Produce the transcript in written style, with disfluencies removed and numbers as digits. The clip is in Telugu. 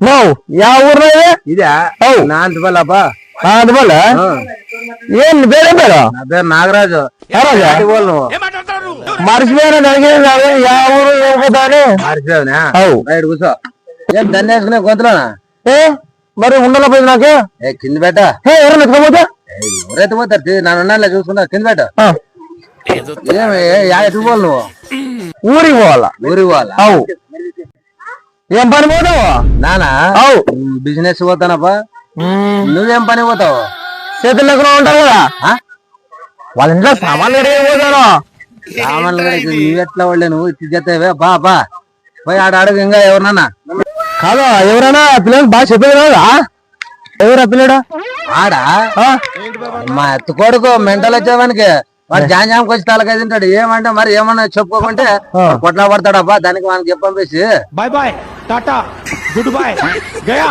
ನಾವು ಯಾವ ಊರ್ನ ಇದ್ಯಾ ನಾ ಅಂತ ಬಲ್ಲಪ್ಪ ಅದಲ್ಲ ಏನ್ ಬೇರೆ ಬೇಡ ಅದೇ ನಾಗರಾಜು ಯಾರಾಗ ಮರ್ಸ್ಬೇಡ ನನಗೆ ಯಾವ ಊರು ಹೇಳ್ಬೋದಾನೆ కూర్చో ఏం ధన్యేసుకునే గొంతులోన ఏ మరి ఉండాల పోయింది నాకు ఏ కింద బెట్ట ఎవరైనా ఎత్తుకోపోతే ఎవరైతే పోతారు నన్ను ఉన్నాలే చూసుకున్నా కింద బెట్ట ఏమి ఎటు పోవాలి నువ్వు ఊరికి పోవాలా ఊరికి పోవాలా అవు ఏం పని పోతావు నానా అవు బిజినెస్ పోతానప్పా నువ్వేం పని పోతావు చేతులు ఎక్కడ ఉంటావు కదా వాళ్ళ ఇంట్లో సామాన్లు ఎక్కడ పోతాను సామాన్లు నువ్వెట్లా వాళ్ళే నువ్వు ఇచ్చి చేస్తావే బా బా పోయి ఆడ అడుగు ఇంకా ఎవరినన్నా కాదా ఎవరైనా పిల్లలు బాగా చెప్పేది కదా ఎవరా పిల్లడు ఆడా మా ఎత్తు కొడుకు మెంటల్ వచ్చేవానికి వాడు జాంజాంకి వచ్చి తలకాయ తింటాడు ఏమంటే మరి ఏమన్నా చెప్పుకోకుంటే కొట్లా పడతాడబ్బా దానికి మనకి చెప్పంపేసి bye bye tata good bye Gaya